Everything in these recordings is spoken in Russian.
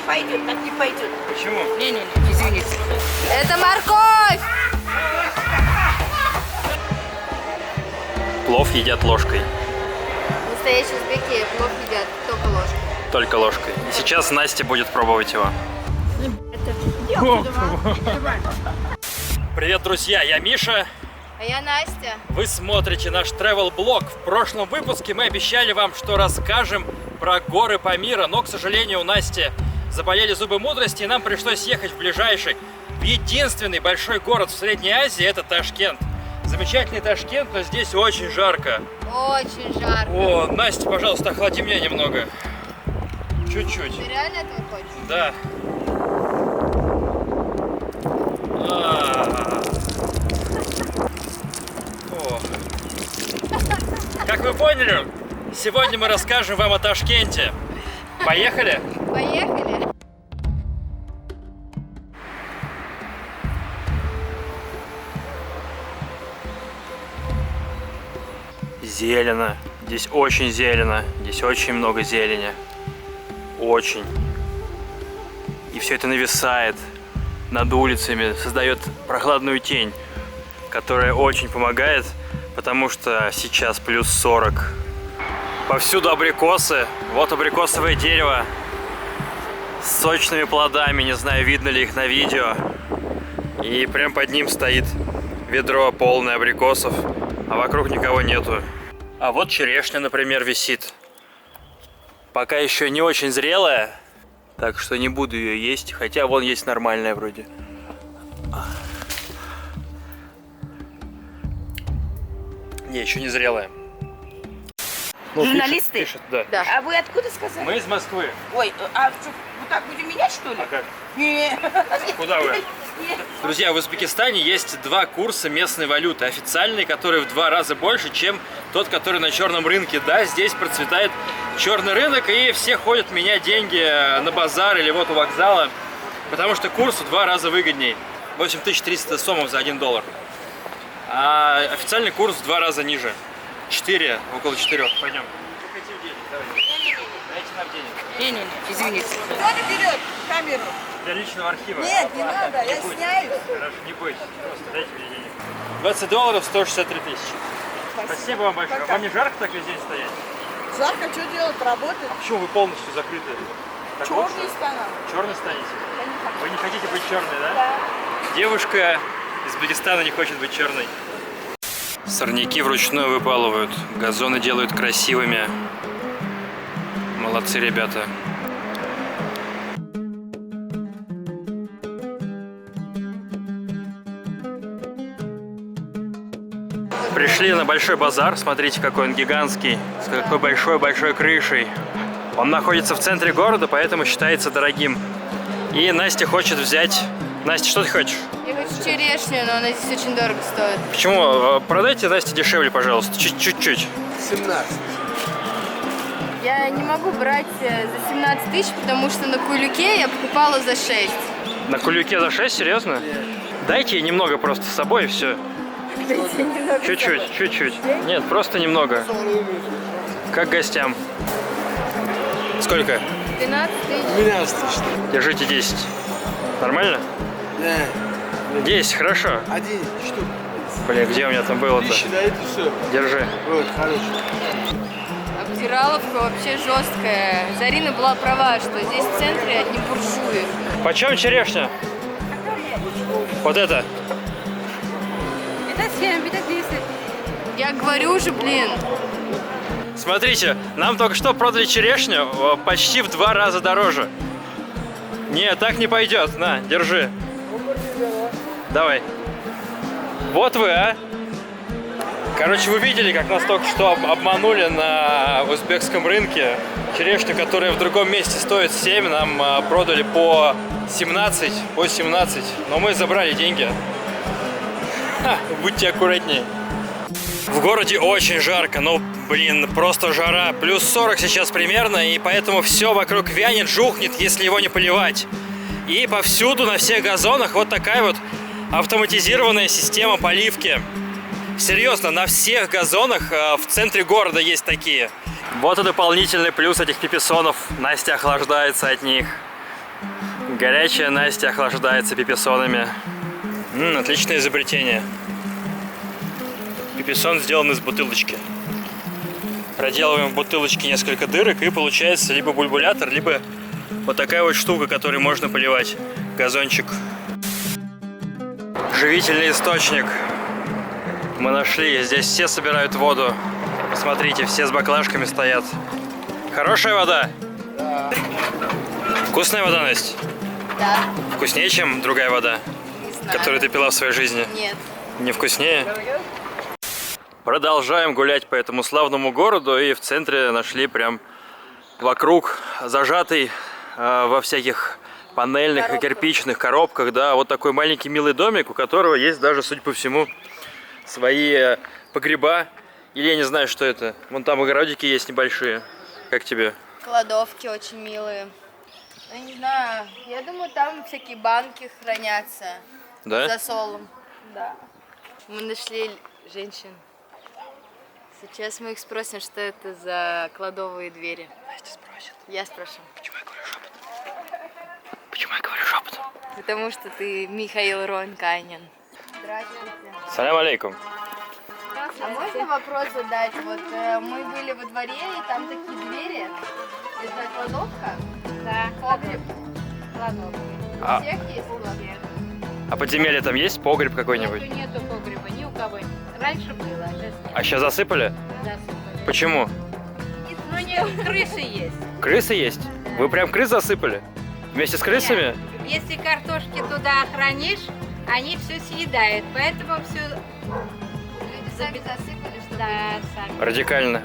не пойдет, так не пойдет. Почему? Не-не-не, извините. Это морковь! Плов едят ложкой. Настоящие узбеки плов едят только ложкой. Только ложкой. И сейчас Настя будет пробовать его. Привет, друзья, я Миша. А я Настя. Вы смотрите наш travel-блог. В прошлом выпуске мы обещали вам, что расскажем про горы Памира, но, к сожалению, у Насти заболели зубы мудрости, и нам пришлось ехать в единственный большой город в Средней Азии, это Ташкент. Замечательный Ташкент, но здесь очень жарко. Очень жарко. О, Настя, пожалуйста, охлади меня немного. Чуть-чуть. Ты реально этого хочешь? Да. О. Как вы поняли, сегодня мы расскажем вам о Ташкенте. Поехали? Поехали. Зелено. Здесь очень зелено. Здесь очень много зелени. Очень. И все это нависает над улицами, создает прохладную тень, которая очень помогает, потому что сейчас плюс 40. Повсюду абрикосы. Вот абрикосовое дерево с сочными плодами. Не знаю, видно ли их на видео. И прям под ним стоит ведро полное абрикосов, а вокруг никого нету. А вот черешня, например, висит. Пока еще не очень зрелая, так что не буду ее есть, хотя вон есть нормальная вроде. Не, еще не зрелая. Ну, Журналисты? пишет, да. Да. А вы откуда сказали? Мы из Москвы. Ой, а что, вот так будем менять, что ли? А как? Не. Куда вы? Нет. Друзья, в Узбекистане есть два курса местной валюты. Официальный, который в 2 раза больше, чем тот, который на черном рынке. Да, здесь процветает черный рынок, и все ходят менять деньги на базар или вот у вокзала, потому что курс в 2 раза выгодней. 8300 сомов за $1. А официальный курс в 2 раза ниже. 4, около 4. Пойдем. Мы хотим денег, давайте. Дайте нам денег. Не-не-не, извините. Кто-то берет камеру? Для личного архива. Нет, не надо, я бойтесь. сняю. Хорошо, не бойтесь. Просто дайте мне денег. $20, 163 тысячи. Спасибо вам большое. Пока. Вам не жарко так весь день стоять? Жарко, что делать? Работать? Почему вы полностью закрыты? Так вот, Черный стана. черный стоите? Вы не хотите быть черной, да? Девушка из Узбекистана не хочет быть черной. Сорняки вручную выпалывают. Газоны делают красивыми. Молодцы ребята. Пришли на большой базар. Смотрите, какой он гигантский. С какой большой-большой крышей. Он находится в центре города, поэтому считается дорогим. И Настя хочет взять... Настя, что ты хочешь? Я хочу черешню, но она здесь очень дорого стоит. Почему? Продайте Насте дешевле, пожалуйста. Чуть-чуть. 17. Я не могу брать за 17 тысяч, потому что на Кулике я покупала за 6. На Кулике за 6? Серьезно? Дайте ей немного просто с собой и все. Чуть-чуть. Нет, просто немного. Как гостям. Сколько? 12 тысяч. 12 тысяч. Держите 10. Нормально? Да. 10, хорошо. Один штук. Блин, где у меня там было-то? Тысяча, да, это все. Держи. Вот, хорошо. Обдираловка вообще жесткая. Зарина была права, что здесь в центре одни буржуи. Почем черешня? Вот это. Это 7, это 10. Я говорю же, блин. Смотрите, нам только что продали черешню почти в 2 раза дороже. Не, так не пойдет. На, держи. Давай. Вот вы, а. Короче, вы видели, как нас только что обманули на узбекском рынке. Черешню, которая в другом месте стоит 7, нам продали по 17, Но мы забрали деньги. Ха, будьте аккуратнее. В городе очень жарко, ну, блин, просто жара. Плюс 40 сейчас примерно, и поэтому все вокруг вянет, жухнет, если его не поливать. И повсюду, на всех газонах, вот такая вот автоматизированная система поливки. Серьезно, на всех газонах в центре города есть такие. Вот и дополнительный плюс этих пиписонов. Настя охлаждается от них. Горячая Настя охлаждается пиписонами. Отличное изобретение. Пиписон сделан из бутылочки. Проделываем в бутылочке несколько дырок, и получается либо бульбулятор, либо вот такая вот штука, которой можно поливать газончик. Живительный источник мы нашли. Здесь все собирают воду. Смотрите, все с баклажками стоят. Хорошая вода? Да. Вкусная вода, Настя? Да. Вкуснее, чем другая вода, Не знаю. которую ты пила в своей жизни? Нет. Не вкуснее? Продолжаем гулять по этому славному городу, и в центре нашли прям вокруг зажатый во всяких панельных и кирпичных коробках, да, вот такой маленький милый домик, у которого есть даже, судя по всему, свои погреба. Или я не знаю, что это. Вон там огородики есть небольшие. Как тебе? Кладовки очень милые. Я не знаю, я думаю, там всякие банки хранятся. Да? За солом. Да. Мы нашли женщин. Сейчас мы их спросим, что это за кладовые двери. Настя спросит. Я спрошу. Почему я говорю шепотом? Почему я говорю шепотом? Потому что ты Михаил Ронканин. Здравствуйте. Салям алейкум. А можно вопрос задать? Вот мы были во дворе, и там такие двери. Это кладовка? Да, Погреб. кладовка. А, У всех есть кладовка? а подземелье там есть? Погреб какой-нибудь? Нету погреба, ни у кого нет. Раньше было, а сейчас А сейчас засыпали? засыпали. Почему? Ну, не, крысы есть. Крысы есть? Вы прям крыс засыпали? Вместе с крысами? Если картошки туда хранишь, они все съедают, поэтому все, Люди сами засыпали, что да, сами.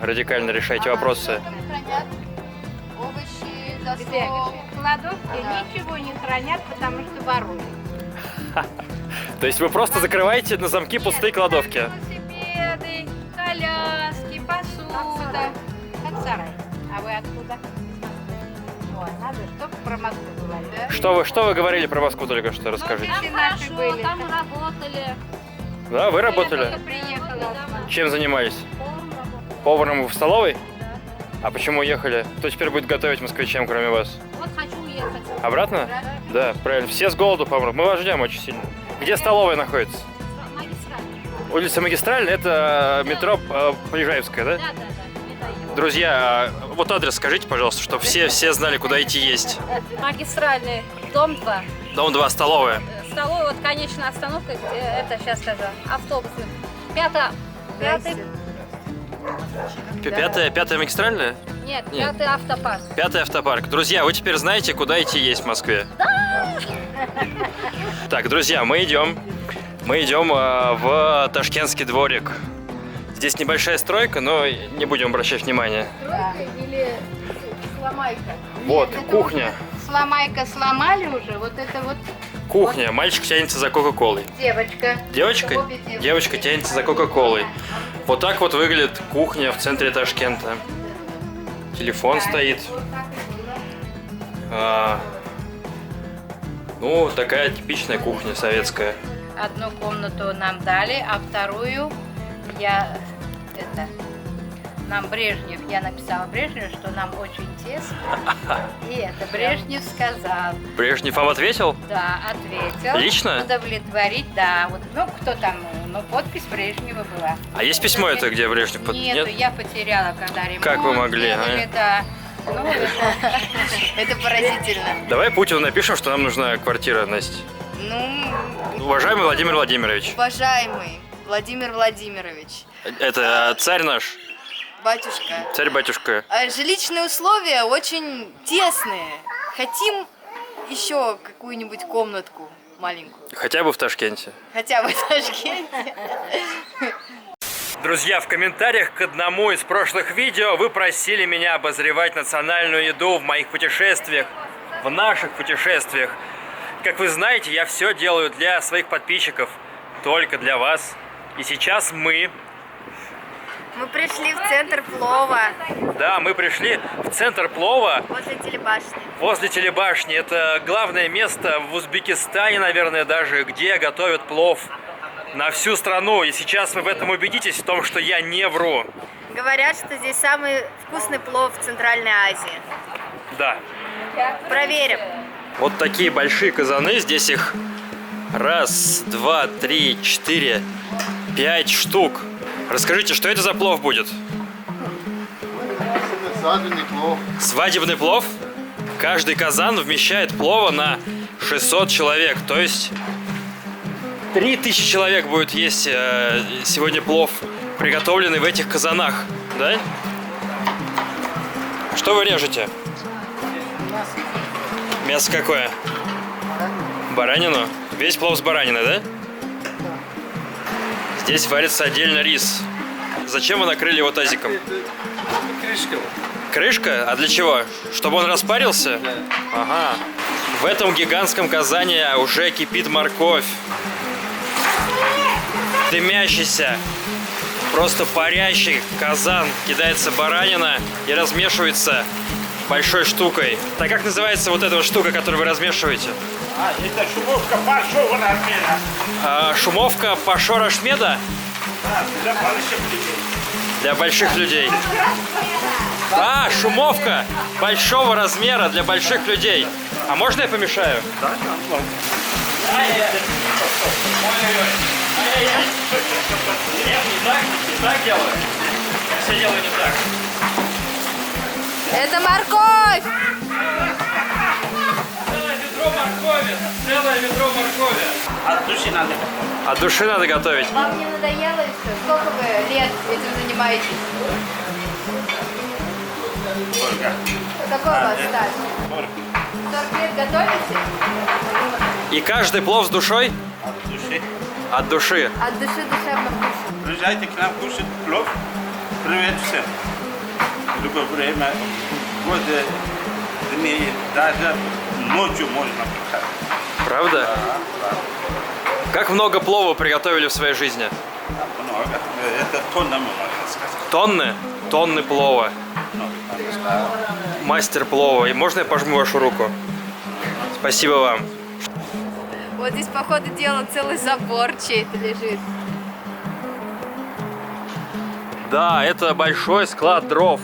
Радикально решайте вопросы. хранят овощи, Где? засол. В кладовке ничего не хранят, потому что воруют. То есть вы просто закрываете на замки пустые кладовки? Велосипеды, коляски, посуда. Как сарай. А вы откуда? Ой, надо, только про Москву говорить, да? Что вы говорили про Москву только что? Расскажите. Все наши были. Там работали. Да, вы Я работали? только приехала. Чем занимались? Поваром работали. Поваром в столовой? А почему уехали? Кто теперь будет готовить москвичам, кроме вас? Вот хочу уехать. Обратно? Да, правильно. Все с голоду помрут. Мы вас ждем очень сильно. Где столовая находится? Магистральный. Улица Магистральная, это метро Полежаевская, да? Да. Это я. Друзья, вот адрес скажите, пожалуйста, чтобы все знали, куда идти есть. Магистральный, дом 2. Дом 2, столовая. Столовая, вот конечная остановка, это сейчас скажу, автобусный. Пятый, Пятая магистральная? нет, Нет. пятый автопарк. Пятый автопарк. Друзья, вы теперь знаете, куда идти есть в Москве. Так, друзья, мы идем в Ташкентский дворик. Здесь небольшая стройка, но не будем обращать внимания. Стройка или сломайка? Вот, это кухня. Сломайка сломали уже, вот это вот Кухня. Мальчик тянется за Кока-Колой. девочка. Девочка? Обе девочки. Девочка тянется за Кока-Колой. Вот так вот выглядит кухня в центре Ташкента. Телефон стоит. Ну, такая типичная кухня советская. Одну комнату нам дали, а вторую нам Брежнев, я написала Брежневу, что нам очень тесно. И это Брежнев сказал. Брежнев вам ответил? Да, ответил. Лично? Удовлетворить, да. Вот, ну, кто там, ну, подпись Брежнева была. А есть письмо это, где Брежнев Нету, я потеряла, когда ремонт Как вы могли, а? делали, да. Ну, это... Это поразительно. Давай Путину напишем, что нам нужна квартира, Настя. Ну, Уважаемый Владимир Владимирович, уважаемый Владимир Владимирович, это царь наш, батюшка, царь-батюшка. жилищные условия очень тесные. Хотим еще какую-нибудь комнатку маленькую. Хотя бы в Ташкенте. Хотя бы в Ташкенте. Друзья, в комментариях к одному из прошлых видео вы просили меня обозревать национальную еду в моих путешествиях, в наших путешествиях. Как вы знаете, я все делаю для своих подписчиков, только для вас. И сейчас мы пришли в центр плова Да, мы пришли в центр плова возле телебашни. возле телебашни. Это главное место в Узбекистане, наверное, даже, где готовят плов на всю страну. И сейчас вы в этом убедитесь, в том, что я не вру. Говорят, что здесь самый вкусный плов в Центральной Азии. Да. Проверим. Вот такие большие казаны. Здесь их 1, 2, 3, 4, 5 штук. Расскажите, что это за плов будет? Свадебный плов. Свадебный плов? Каждый казан вмещает плова на 600 человек. То есть 3000 человек будет есть сегодня плов, приготовленный в этих казанах. Да? Что вы режете? Мясо какое? Баранину? Весь плов с бараниной, да? Здесь варится отдельно рис. Зачем вы накрыли его тазиком? Крышка. Крышка? А для чего? Чтобы он распарился? Да. Ага. В этом гигантском казане уже кипит морковь. Дымящийся, просто парящий казан. Кидается баранина и размешивается большой штукой. Так как называется вот эта вот штука, которую вы размешиваете? Это шумовка большого размера. Шумовка Пашо Рашмеда? Для больших людей. Для больших людей. Шумовка большого размера для больших людей. А можно я помешаю? Да, Не так делаю. Все делаю не так. Это морковь! Целое ведро моркови. Целое ведро моркови. От души надо. От души надо готовить. Вам не надоело и все? Сколько вы лет этим занимаетесь? Ольга. Какой у вас стаж? 40 лет готовите? И каждый плов с душой? От души. От души. От души душевно вкусно. Приезжайте к нам кушать плов. Привет всем. В любое время года, дней, даже ночью можно приходить. Правда? Как много плова приготовили в своей жизни? Много. Это тоннами можно сказать. Тонны? Тонны плова. Мастер плова. И можно я пожму вашу руку? Спасибо вам. Вот здесь, по ходу дела, целый забор чей-то лежит. Да, это большой склад дров.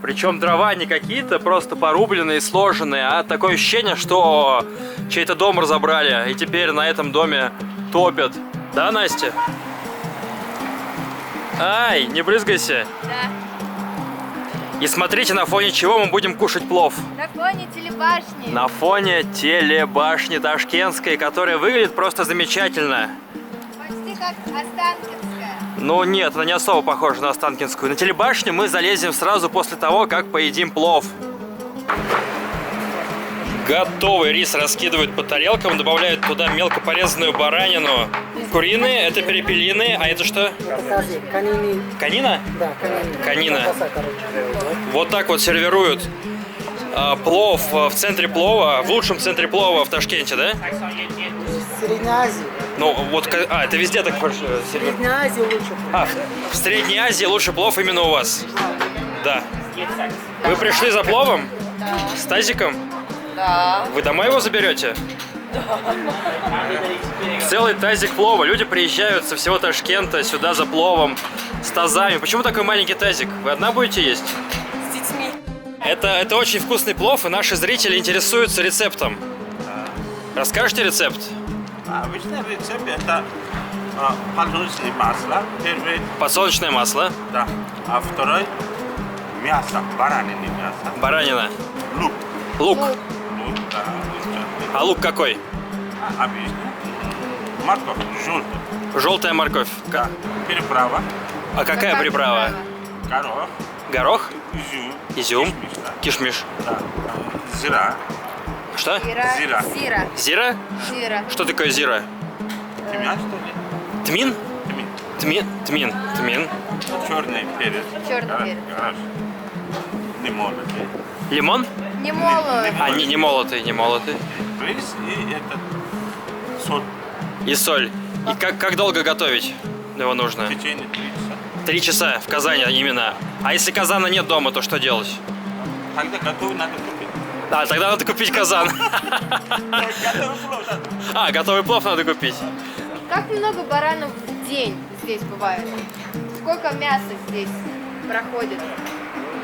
Причем дрова не какие-то просто порубленные, сложенные, а такое ощущение, что чей-то дом разобрали, и теперь на этом доме топят. Да, Настя? Ай, не брызгайся. Да. И смотрите, на фоне чего мы будем кушать плов. На фоне телебашни. На фоне телебашни Ташкентской, которая выглядит просто замечательно. Почти как Останкинская. Ну нет, она не особо похожа на Останкинскую. На телебашню мы залезем сразу после того, как поедим плов. Готовый рис раскидывают по тарелкам, добавляют туда мелко порезанную баранину. Куриные, это перепелиные, а это что? Канини. Канина? Да, канини. Канина. Колбаса, короче. Вот так вот сервируют плов в центре плова, в лучшем центре плова в Ташкенте, да? В Средней Азии. Ну вот, это везде так сервируют. В Средней Азии лучше. В Средней Азии лучше плов именно у вас. Да. Вы пришли за пловом? С тазиком? Да. Вы домой его заберете? Целый тазик плова. Люди приезжают со всего Ташкента сюда за пловом, с тазами. Почему такой маленький тазик? Вы одна будете есть? С детьми. Это очень вкусный плов, и наши зрители интересуются рецептом. Расскажете рецепт? Обычный рецепт это подсолнечное масло. Первый, Подсолнечное масло, да. А второй мясо, баранины мясо. баранина, Лук. лук. Лук, да. А лук какой? Обычно. Морковь желтый. Желтая морковь. Да. Переправа. А какая приправа? Горох. Горох, Изюм. изюм, Кишмиш, да. кишмиш. Да. Зира. Что? Зира. Зира. Зира? Зира. Что такое зира? Тимьян, что ли? Тмин? Тмин. Тмин. Черный перец. Черный перец. Хорошо. Лимон. Лимон? Не молот. А, не молотый, не молотый. Рис и этот соль. И соль. И как долго готовить его нужно? В течение 3 часа. 3 часа в Казани именно. А если казана нет дома, то что делать? Когда готовый, надо купить. А, тогда надо купить казан. Готовый плов надо. А, готовый плов надо купить. Как много баранов в день здесь бывает? Сколько мяса здесь проходит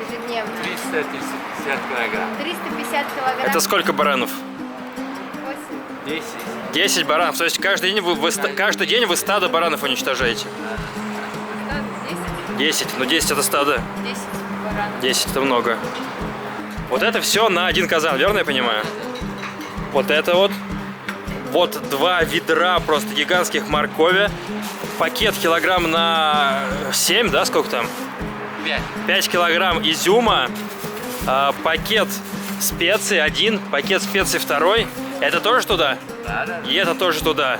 ежедневно? 350 килограмм. 350 килограмм. Это сколько баранов? 10. 10 баранов. То есть каждый день вы стадо баранов уничтожаете? 10. Ну 10 это стадо. 10 баранов. 10 это много. Вот это все на один казан, верно я понимаю? Вот это вот. Вот 2 ведра просто гигантских моркови. Пакет килограмм на 7, да, сколько там? 5. 5 килограмм изюма. Пакет специй 1, пакет специй 2. Это тоже туда? Да. И это тоже туда.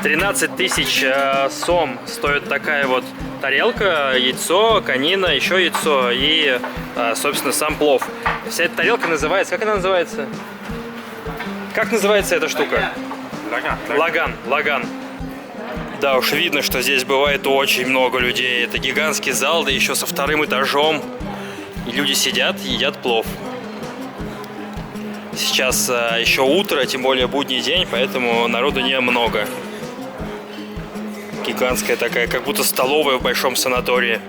13 тысяч сом стоит такая вот тарелка, яйцо, конина, еще яйцо и, собственно, сам плов. Вся эта тарелка называется... Как она называется? Как называется эта штука? Лаган. Да уж, видно, что здесь бывает очень много людей. Это гигантский зал, да еще со 2-м этажом. И люди сидят и едят плов. Сейчас еще утро, тем более будний день, поэтому народу немного. Гигантская такая, как будто столовая в большом санатории.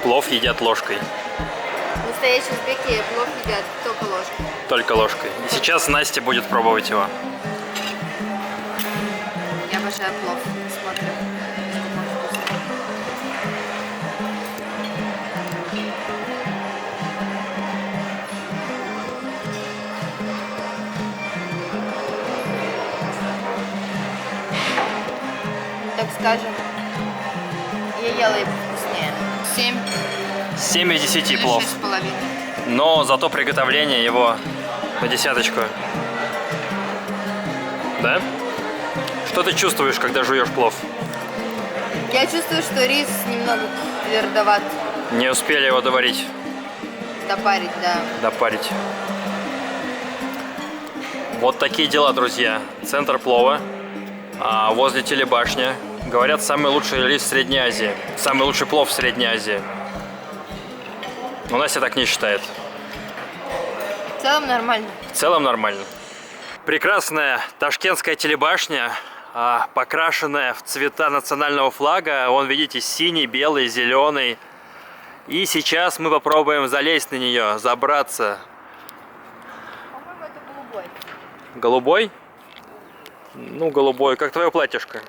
Плов едят ложкой. Настоящие узбеки плов едят только ложкой. Только ложкой. И сейчас Настя будет пробовать его. Я обожаю плов. Смотрим. Так скажем, я ела и вкуснее. 7 7 из 10 или плов. 6,5. Но зато приготовление его на 10. Да? Что ты чувствуешь, когда жуешь плов? Я чувствую, что рис немного твердоват. Не успели его доварить, Допарить, да. допарить. Вот такие дела, друзья. Центр плова. Возле телебашни. Говорят, самый лучший рис в Средней Азии. Самый лучший плов в Средней Азии. Но Настя так не считает. В целом нормально. В целом нормально. Прекрасная ташкентская телебашня, покрашенная в цвета национального флага. Вон, видите, синий, белый, зеленый. И сейчас мы попробуем залезть на нее, забраться. По-моему, это голубой. Голубой? Ну, голубой. Как твое платьишко?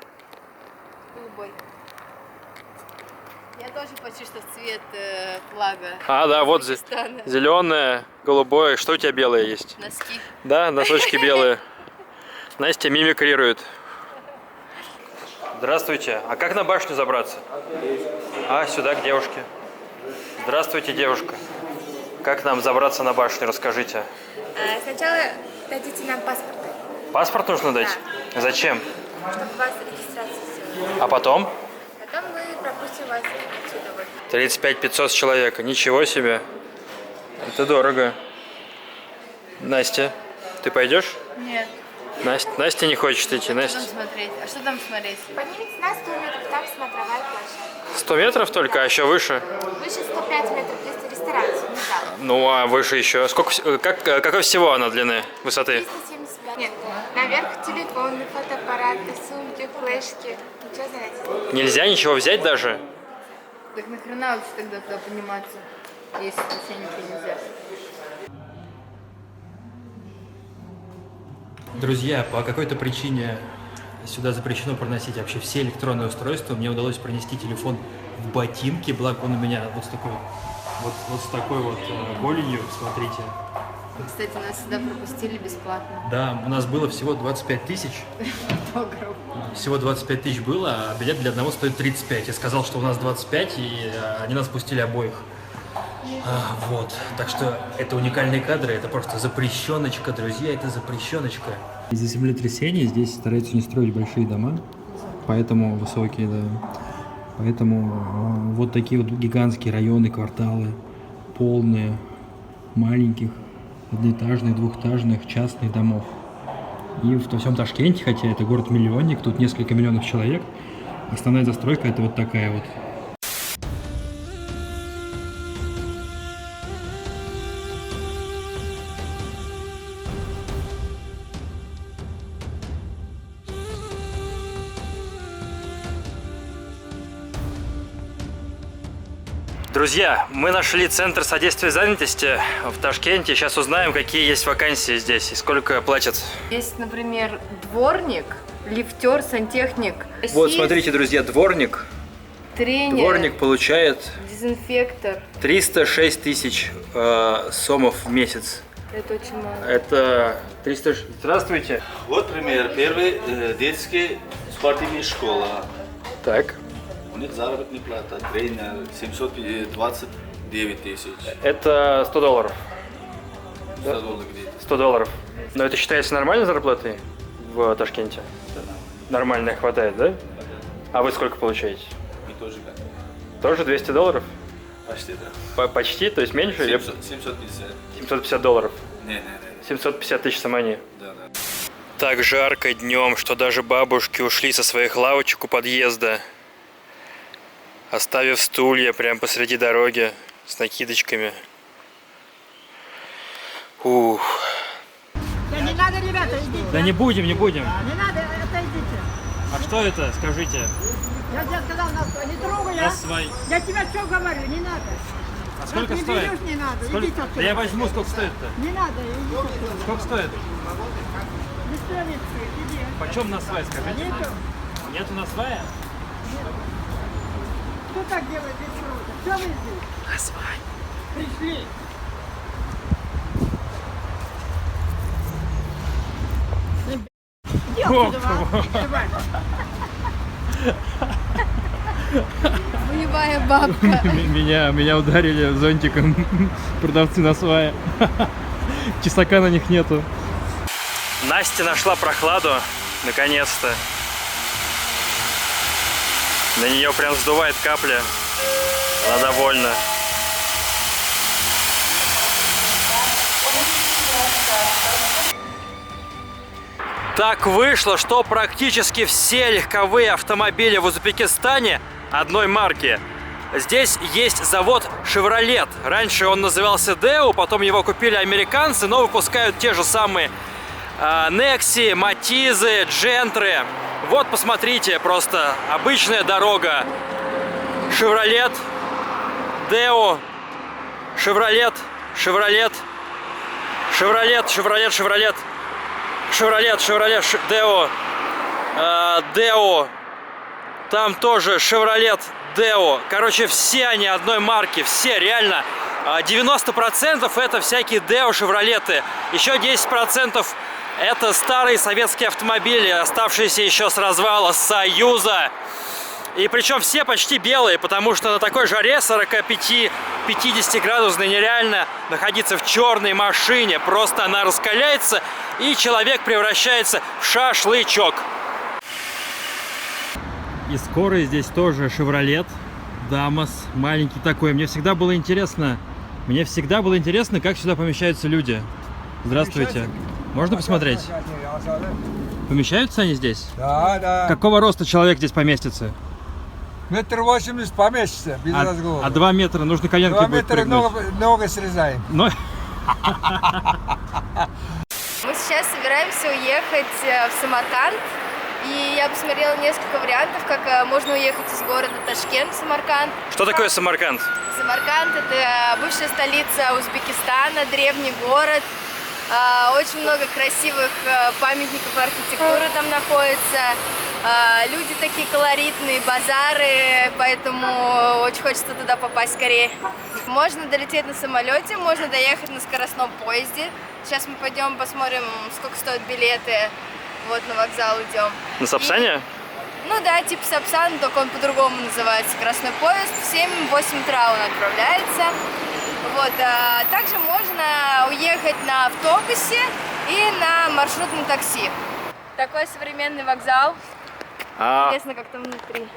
Голубой. Я тоже почти что в цвет флага. Да, вот Узбекистана. зеленое, голубое. Что у тебя белое есть? Носки. Да, носочки белые. Настя мимикрирует. Здравствуйте. А как на башню забраться? Сюда, к девушке. Здравствуйте, девушка. Как нам забраться на башню, расскажите. Сначала дадите нам паспорт, Паспорт нужно дать? Зачем? чтобы у вас регистрация сделали. А потом? Потом мы пропустим вас отсюда. Вот. 35 500 с человека. Ничего себе. Это дорого. Настя, ты пойдешь? Нет. Настя не хочет идти. Что там Настя. смотреть? А что там смотреть? Поднимитесь на 100 метров, там смотровая площадь. 100 метров только, а еще выше? Выше 105 метров, есть ресторация, не зал. Ну, а выше еще. Какой всего она длины, высоты? 375. Нет, наверх телефоны, фотоаппараты, сумки, флешки. Ничего знаете? Нельзя ничего взять даже? Так нахрена вообще тогда туда подниматься, если вообще ничего нельзя? Друзья, по какой-то причине сюда запрещено проносить вообще все электронные устройства. Мне удалось пронести телефон в ботинке, благо он у меня вот с такой вот голенью, смотрите. Кстати, нас сюда пропустили бесплатно. Да, у нас было всего 25 тысяч. Всего 25 тысяч было, а билет для одного стоит 35. Я сказал, что у нас 25, и они нас пустили обоих. Вот, так что это уникальные кадры, это просто запрещеночка, друзья, это запрещеночка. Из-за землетрясения здесь стараются не строить большие дома, поэтому высокие, да. Поэтому вот такие вот гигантские районы, кварталы, полные маленьких одноэтажных, двухэтажных, частных домов. И во всем Ташкенте, хотя это город-миллионник, тут несколько миллионов человек, основная застройка это вот такая вот. Друзья, мы нашли центр содействия занятости в Ташкенте. Сейчас узнаем, какие есть вакансии здесь и сколько платят. Есть, например, дворник, лифтер, сантехник. Вот, смотрите, друзья, дворник. Тренер. Дворник получает Дезинфектор. 306 тысяч сомов в месяц. Это очень мало. Это 300... Здравствуйте. Вот пример. Первый детский спортивная школа. Так. У них заработная плата. Тренер 729 тысяч. Это 100 долларов. 100 долларов где-то. 100 долларов. Но это считается нормальной зарплатой в Ташкенте? Нормально хватает, да? А вы сколько получаете? И тоже как. Тоже 200 долларов? Почти, да. Почти? То есть меньше? 750. 750 долларов. Не. 750 тысяч самани. Да. Так жарко днем, что даже бабушки ушли со своих лавочек у подъезда, оставив стулья прямо посреди дороги с накидочками. Ух. Да не надо, ребята, идите. Да не будем. Не надо, отойдите. А что это, скажите? Я тебе сказал, не трогай, Я тебе что говорю, не надо. А сколько не стоит? берешь, не надо. Сколько? Идите отсюда. Да я возьму, сколько стоит-то? Не надо, иди отсюда. Сколько стоит? Беспроведцы, иди. Почем на свай, скажите? Нету. Нету на свая? Кто так делает без провода? Что вы здесь? На свай. Пришли. Иди отсюда, давай. Боевая бабка. Меня ударили зонтиком продавцы на свае. Тесака на них нету. Настя нашла прохладу, наконец-то. На нее прям сдувает капли. Она довольна. Так вышло, что практически все легковые автомобили в Узбекистане одной марки. Здесь есть завод Chevrolet. Раньше он назывался Deo, потом его купили американцы, но выпускают те же самые Nexi, Матизы, Джентры. Вот, посмотрите, просто обычная дорога. Chevrolet, Deo, Chevrolet, Chevrolet, Chevrolet, Chevrolet, Chevrolet, Chevrolet, Chevrolet, Deo, Deo. Там тоже Chevrolet, Deo. Короче, все они одной марки, все, реально. 90% это всякие Deo, Chevrolet. Еще 10% это старые советские автомобили, оставшиеся еще с развала Союза. И причем все почти белые, потому что на такой жаре 45-50 градусной нереально находиться в черной машине. Просто она раскаляется, и человек превращается в шашлычок. И скорый здесь тоже Chevrolet Damas, маленький такой. Мне всегда было интересно, как сюда помещаются люди. Здравствуйте. Можно посмотреть? Помещаются они здесь? Да. Какого роста человек здесь поместится? 1,80 м поместится, без разговора. А 2 метра нужно коленки 2 будет метра прыгнуть. ногу срезаем. Мы сейчас собираемся уехать в Самарканд. И я посмотрела несколько вариантов, как можно уехать из города Ташкент в Самарканд. Что такое Самарканд? Самарканд – это бывшая столица Узбекистана, древний город. Очень много красивых памятников архитектуры там находится. Люди такие колоритные, базары, поэтому очень хочется туда попасть скорее. Можно долететь на самолете, можно доехать на скоростном поезде. Сейчас мы пойдем посмотрим, сколько стоят билеты. Вот на вокзал идем. На Сапсане? Ну да, типа Сапсан, только он по-другому называется. Скоростной поезд. В 7-8 утра он отправляется. Вот. Также можно уехать на автобусе и на маршрутном такси. Такой современный вокзал. Интересно, как там внутри.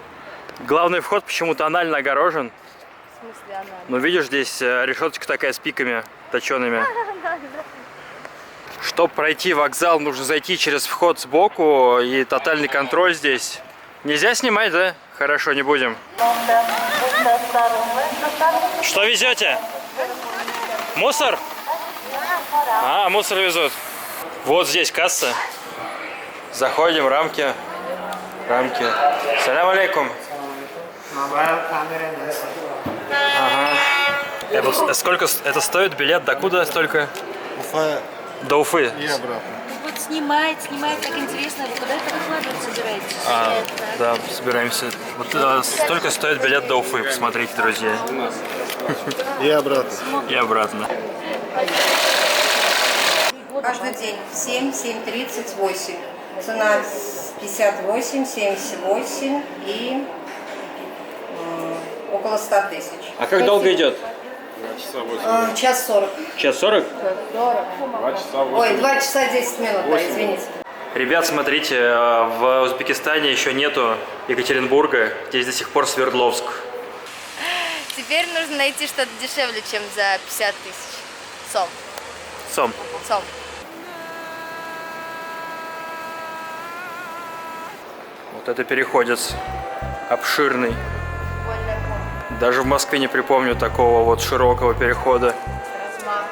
Главный вход почему-то анально огорожен. В смысле анально? Ну видишь, здесь решеточка такая с пиками точеными. Чтобы пройти вокзал, нужно зайти через вход сбоку, и тотальный контроль здесь. Нельзя снимать, да? Хорошо, не будем. Что везете? Мусор? А, мусор везут. Вот здесь касса. Заходим, рамки. Салям алейкум. Ага. Сколько это стоит билет? Докуда столько? Уфа До Уфы. и обратно. Вот снимает, так интересно. Вы куда это выкладывать собираетесь? Да, собираемся. Вот столько стоит билет до Уфы. Посмотрите, друзья. И обратно. И обратно. Каждый день 7, 7:30, 8. Цена 58, 78 и около 100 тысяч. А как долго идет? Час 40. Час 40? 40. Ой, 2 часа 10 минут, да, извините. Ребят, смотрите, в Узбекистане еще нету Екатеринбурга. Здесь до сих пор Свердловск. Теперь нужно найти что-то дешевле, чем за 50 тысяч. Сом. Сом. Сом. Вот это переходец обширный. Даже в Москве не припомню такого вот широкого перехода. Размах.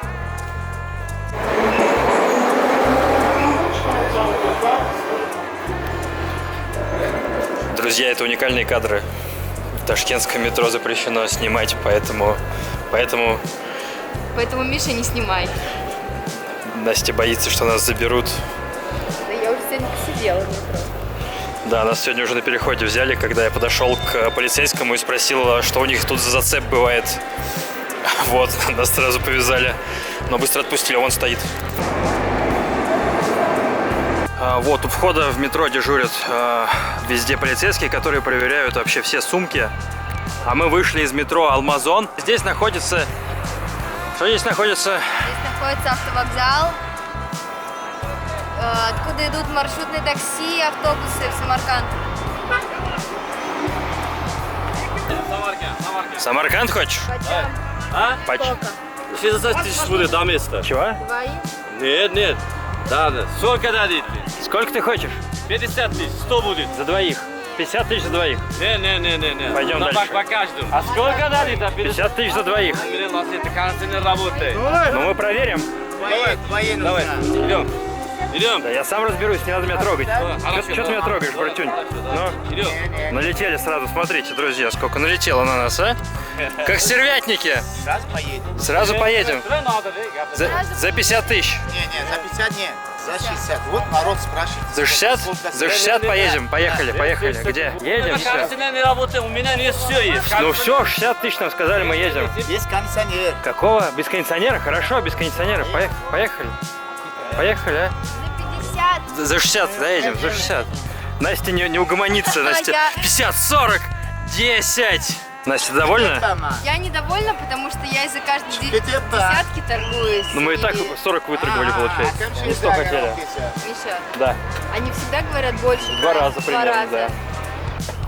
Друзья, это уникальные кадры. В ташкентском метро запрещено снимать, поэтому Поэтому, Миша, не снимай. Настя боится, что нас заберут. Да я уже сегодня посидела в метро. Да, нас сегодня уже на переходе взяли, когда я подошел к полицейскому и спросил, что у них тут за зацеп бывает. Вот, нас сразу повязали, но быстро отпустили, он стоит. Вот, у входа в метро дежурят везде полицейские, которые проверяют вообще все сумки. А мы вышли из метро Алмазон. Здесь находится... Что здесь находится? Здесь находится автовокзал, откуда идут маршрутные такси, автобусы в Самарканд. Самарканд хочешь? А? Поч... 60 тысяч будет до места. Чего? Нет, нет. Да, да. Сколько дадите? Сколько ты хочешь? 50 тысяч, 100 будет. За двоих. 50 тысяч за двоих. Не. Пойдем дальше. По каждому. А сколько дадите? 50 тысяч за двоих. У нас это, кажется, не работает. Ну мы проверим. Давай, идем. Идем. Да я сам разберусь, не надо меня трогать. Что ты меня трогаешь, братюнь? Ну, Идем. налетели сразу, смотрите, друзья, сколько налетело на нас, а? Как стервятники. Сразу поедем. За 50 тысяч. Не, за 50 нет, за 60. Вот народ спрашивает. За 60? За 60 поедем. Поехали. Где? Едем, все. Кажется, не работает, у меня не все есть. Ну все, 60 тысяч нам сказали, мы едем. Есть кондиционер. Какого? Без кондиционера? Хорошо, без кондиционера. Поехали. Поехали, а? За 50. За 60, да, едем, за 60. Настя не угомонится, Настя. 50, 40, 10. Настя, довольна? Я недовольна, потому что я из-за каждой десятки торгуюсь. Ну мы и так 40 выторговали, получается. Не 100 хотели. Миша, Да. они всегда говорят больше. Два раза примерно, раза. да.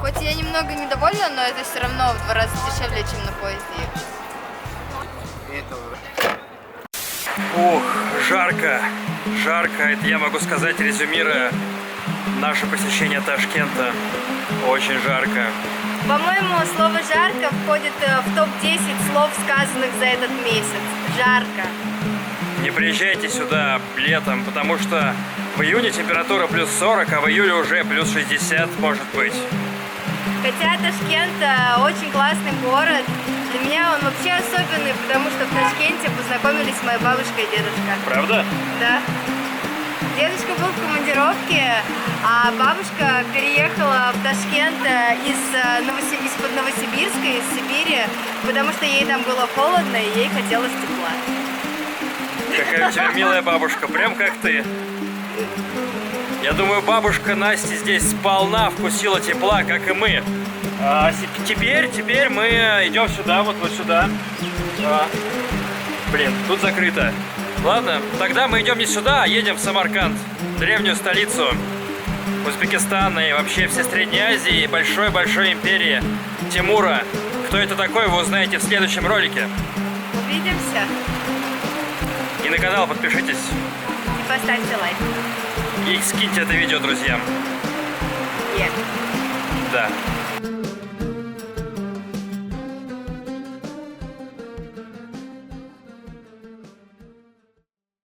Хоть я немного недовольна, но это все равно в 2 раза дешевле, чем на поезде ехать. Ух, жарко. Жарко, это я могу сказать, резюмируя наше посещение Ташкента. Очень жарко. По-моему, слово «жарко» входит в топ-10 слов, сказанных за этот месяц. Жарко. Не приезжайте сюда летом, потому что в июне температура плюс 40, а в июле уже плюс 60 может быть. Хотя Ташкент очень классный город. Для меня он вообще особенный, потому что в Ташкенте познакомились моя бабушка и дедушка. Правда? Да. Дедушка был в командировке, а бабушка переехала в Ташкент из-под Новосибирска, из Сибири, потому что ей там было холодно и ей хотелось тепла. Какая у тебя милая бабушка, прям как ты. Я думаю, бабушка Насти здесь сполна вкусила тепла, как и мы. Теперь мы идем сюда, вот сюда. Блин, тут закрыто. Ладно, тогда мы идем не сюда, а едем в Самарканд, древнюю столицу Узбекистана и вообще всей Средней Азии, большой-большой империи Тимура. Кто это такой, вы узнаете в следующем ролике. Увидимся. И на канал подпишитесь. И поставьте лайк. И скиньте это видео друзьям. Yeah. Да.